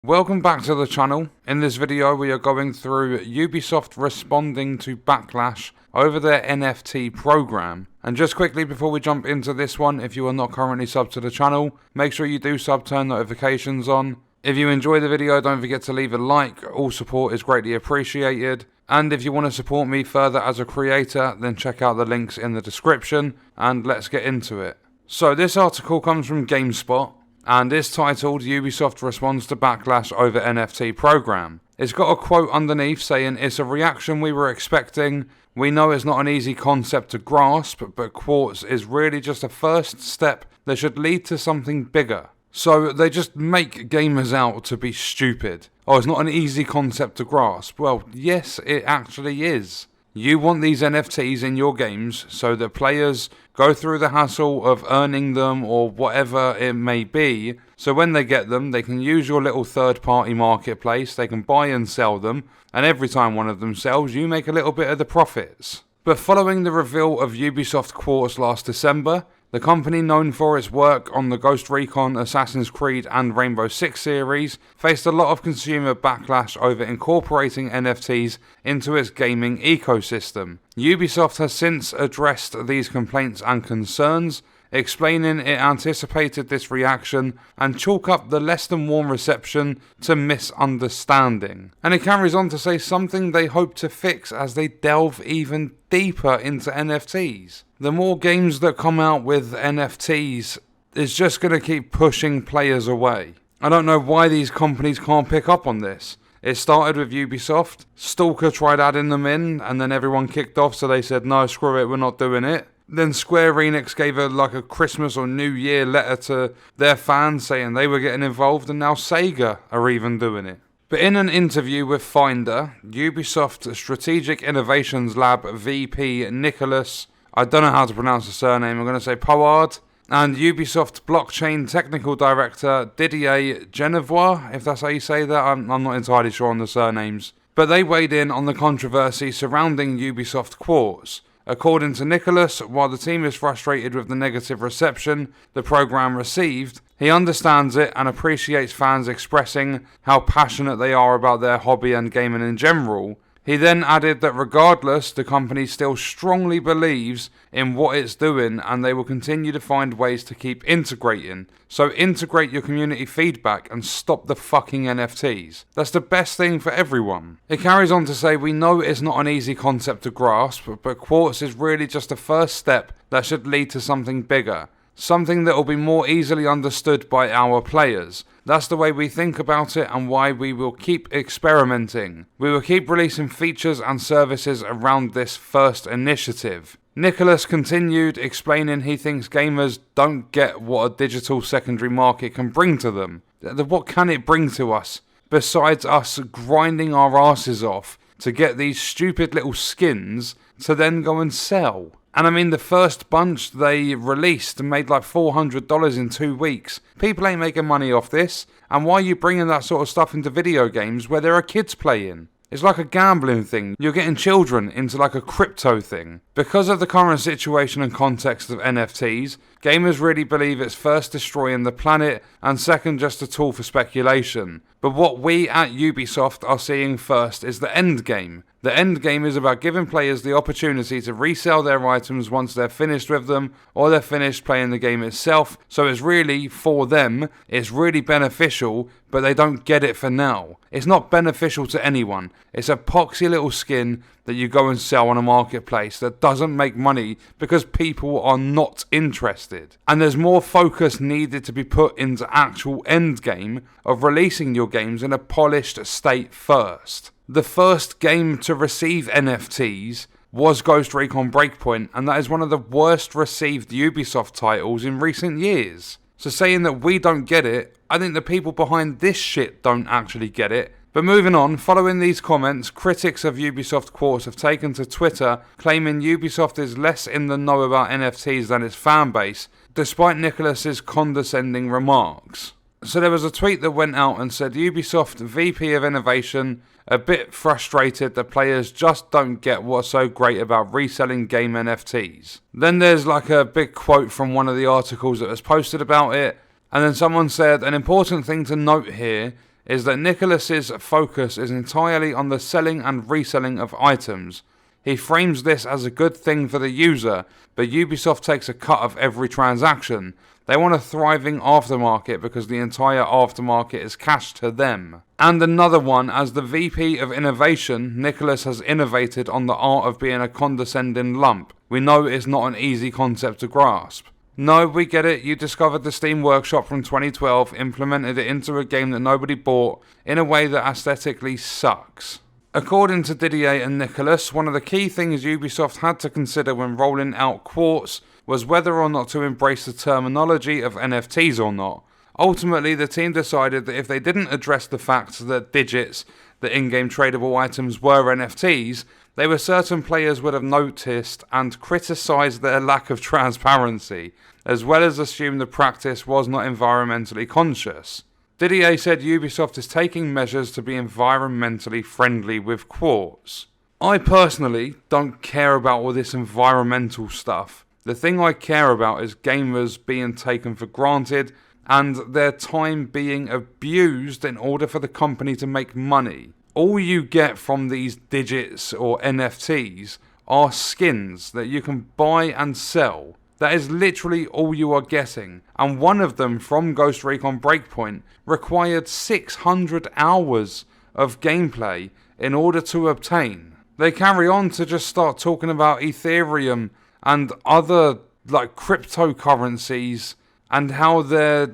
Welcome back to the channel. In this video we are going through Ubisoft responding to backlash over their NFT program. And just quickly before we jump into this one, if you are not currently subbed to the channel, make sure you do sub, turn notifications on. If you enjoy the video, don't forget to leave a like, all support is greatly appreciated. And if you want to support me further as a creator, then check out the links in the description, and let's get into it. So this article comes from GameSpot, and is titled Ubisoft Responds to Backlash over NFT Program. It's got a quote underneath saying, "It's a reaction we were expecting. We know it's not an easy concept to grasp, but Quartz is really just a first step that should lead to something bigger." So they just make gamers out to be stupid. Oh, it's not an easy concept to grasp. Well, yes, it actually is. You want these NFTs in your games so that players go through the hassle of earning them or whatever it may be. So when they get them, they can use your little third-party marketplace, they can buy and sell them, and every time one of them sells, you make a little bit of the profits. But following the reveal of Ubisoft Quartz last December, the company known for its work on the Ghost Recon, Assassin's Creed and Rainbow Six series faced a lot of consumer backlash over incorporating NFTs into its gaming ecosystem. Ubisoft has since addressed these complaints and concerns, explaining it anticipated this reaction and chalk up the less than warm reception to misunderstanding. And it carries on to say something they hope to fix as they delve even deeper into NFTs. The more games that come out with NFTs is just going to keep pushing players away. I don't know why these companies can't pick up on this. It started with Ubisoft. Stalker tried adding them in and then everyone kicked off, so they said no, screw it, we're not doing it. Then Square Enix gave a Christmas or New Year letter to their fans saying they were getting involved, and now Sega are even doing it. But in an interview with Finder, Ubisoft Strategic Innovations Lab VP Nicholas, I don't know how to pronounce the surname, I'm going to say Pollard, and Ubisoft Blockchain Technical Director Didier Genevois, if that's how you say that, I'm not entirely sure on the surnames. But they weighed in on the controversy surrounding Ubisoft Quartz. According to Nicholas, while the team is frustrated with the negative reception the program received, he understands it and appreciates fans expressing how passionate they are about their hobby and gaming in general. He then added that regardless, the company still strongly believes in what it's doing and they will continue to find ways to keep integrating. So integrate your community feedback and stop the fucking NFTs. That's the best thing for everyone. It carries on to say, "We know it's not an easy concept to grasp, but Quartz is really just a first step that should lead to something bigger. Something that will be more easily understood by our players. That's the way we think about it and why we will keep experimenting. We will keep releasing features and services around this first initiative." Nicholas continued, explaining he thinks gamers don't get what a digital secondary market can bring to them. What can it bring to us, besides us grinding our asses off to get these stupid little skins to then go and sell? And I mean, the first bunch they released made like $400 in 2 weeks. People ain't making money off this. And why are you bringing that sort of stuff into video games where there are kids playing? It's like a gambling thing. You're getting children into like a crypto thing. Because of the current situation and context of NFTs, gamers really believe it's first destroying the planet and second just a tool for speculation. But what we at Ubisoft are seeing first is the end game. The end game is about giving players the opportunity to resell their items once they're finished with them or they're finished playing the game itself. So it's really, for them, it's really beneficial, but they don't get it for now. It's not beneficial to anyone. It's a poxy little skin that you go and sell on a marketplace that doesn't make money because people are not interested. And there's more focus needed to be put into actual end game of releasing your games in a polished state first. The first game to receive NFTs was Ghost Recon Breakpoint, and that is one of the worst received Ubisoft titles in recent years. So saying that we don't get it, I think the people behind this shit don't actually get it. But moving on, following these comments, critics of Ubisoft Quartz have taken to Twitter claiming Ubisoft is less in the know about NFTs than its fanbase, despite Nicholas's condescending remarks. So there was a tweet that went out and said, "Ubisoft VP of Innovation, a bit frustrated that players just don't get what's so great about reselling game NFTs." Then there's like a big quote from one of the articles that was posted about it, and then someone said, "An important thing to note here is that Nicholas's focus is entirely on the selling and reselling of items. He frames this as a good thing for the user, but Ubisoft takes a cut of every transaction. They want a thriving aftermarket because the entire aftermarket is cash to them. And another one, as the VP of Innovation, Nicholas has innovated on the art of being a condescending lump. We know it's not an easy concept to grasp. No, we get it, you discovered the Steam Workshop from 2012, implemented it into a game that nobody bought, in a way that aesthetically sucks. According to Didier and Nicholas, one of the key things Ubisoft had to consider when rolling out Quartz was whether or not to embrace the terminology of NFTs or not. Ultimately, the team decided that if they didn't address the fact that digits, the in-game tradable items, were NFTs, they were certain players would have noticed and criticised their lack of transparency, as well as assume the practice was not environmentally conscious. Didier said Ubisoft is taking measures to be environmentally friendly with Quartz. I personally don't care about all this environmental stuff. The thing I care about is gamers being taken for granted and their time being abused in order for the company to make money. All you get from these digits or NFTs are skins that you can buy and sell. That is literally all you are getting, and one of them from Ghost Recon Breakpoint required 600 hours of gameplay in order to obtain. They carry on to just start talking about Ethereum and other cryptocurrencies and how they're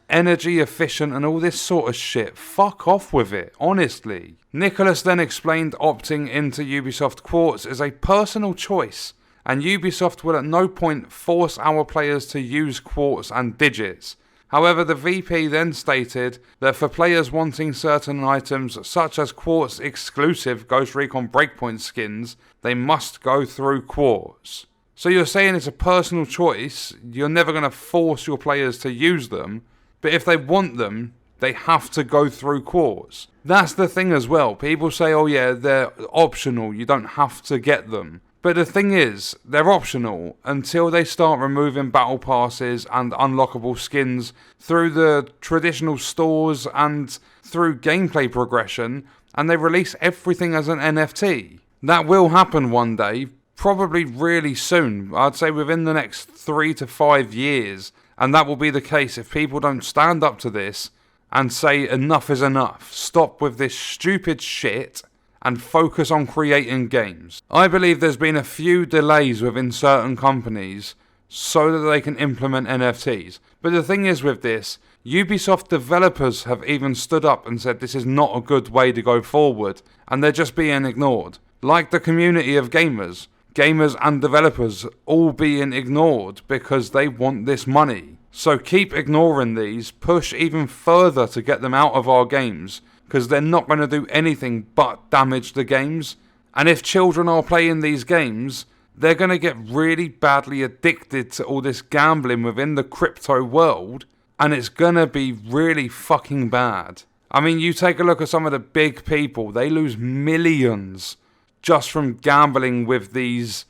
energy efficient and all this sort of shit. Fuck off with it, honestly. Nicholas then explained opting into Ubisoft Quartz is a personal choice, and Ubisoft will at no point force our players to use Quartz and digits. However, the VP then stated that for players wanting certain items such as Quartz exclusive Ghost Recon Breakpoint skins, they must go through Quartz. So you're saying it's a personal choice, you're never going to force your players to use them, but if they want them, they have to go through Quartz. That's the thing as well. People say, oh yeah, they're optional, you don't have to get them. But the thing is, they're optional until they start removing battle passes and unlockable skins through the traditional stores and through gameplay progression, and they release everything as an NFT. That will happen one day, probably really soon. I'd say within the next 3 to 5 years, and that will be the case if people don't stand up to this and say enough is enough. Stop with this stupid shit and focus on creating games. I believe there's been a few delays within certain companies so that they can implement NFTs. But the thing is with this, Ubisoft developers have even stood up and said this is not a good way to go forward, and they're just being ignored. Like the community of gamers and developers all being ignored because they want this money. So keep ignoring these, push even further to get them out of our games, because they're not going to do anything but damage the games. And if children are playing these games, they're going to get really badly addicted to all this gambling within the crypto world, and it's going to be really fucking bad. I mean, you take a look at some of the big people, they lose millions just from gambling with these,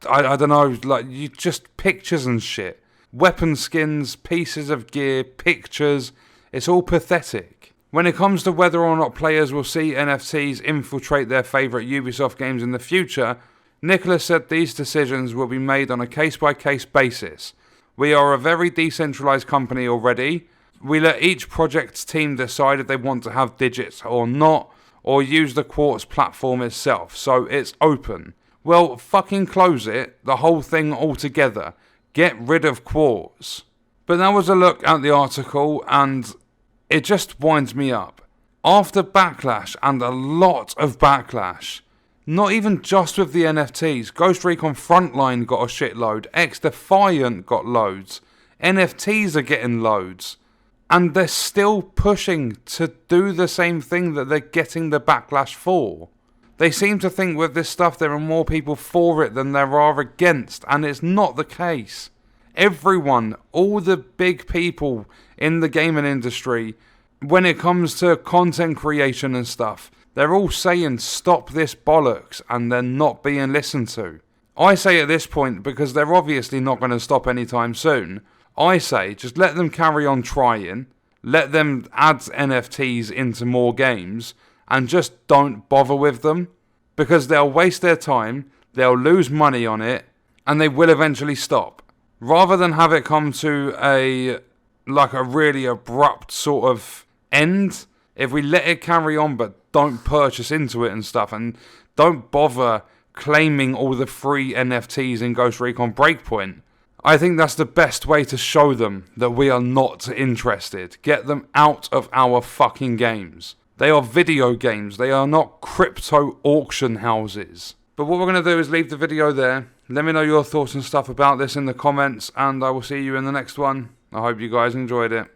I don't know, just pictures and shit. Weapon skins, pieces of gear, pictures, it's all pathetic. When it comes to whether or not players will see NFTs infiltrate their favourite Ubisoft games in the future, Nicholas said these decisions will be made on a case-by-case basis. We are a very decentralised company already. We let each project's team decide if they want to have digits or not, or use the Quartz platform itself, so it's open. Well, fucking close it, the whole thing altogether. Get rid of Quartz. But that was a look at the article, and it just winds me up. After backlash, and a lot of backlash, not even just with the NFTs, Ghost Recon Frontline got a shitload, X-Defiant got loads, NFTs are getting loads, and they're still pushing to do the same thing that they're getting the backlash for. They seem to think with this stuff there are more people for it than there are against, and it's not the case. Everyone, all the big people in the gaming industry, when it comes to content creation and stuff, they're all saying stop this bollocks, and they're not being listened to. I say at this point, because they're obviously not going to stop anytime soon, I say just let them carry on trying, let them add NFTs into more games and just don't bother with them, because they'll waste their time, they'll lose money on it, and they will eventually stop. Rather than have it come to a really abrupt sort of end, if we let it carry on but don't purchase into it and stuff, and don't bother claiming all the free NFTs in Ghost Recon Breakpoint, I think that's the best way to show them that we are not interested. Get them out of our fucking games. They are video games. They are not crypto auction houses. But what we're going to do is leave the video there. Let me know your thoughts and stuff about this in the comments, and I will see you in the next one. I hope you guys enjoyed it.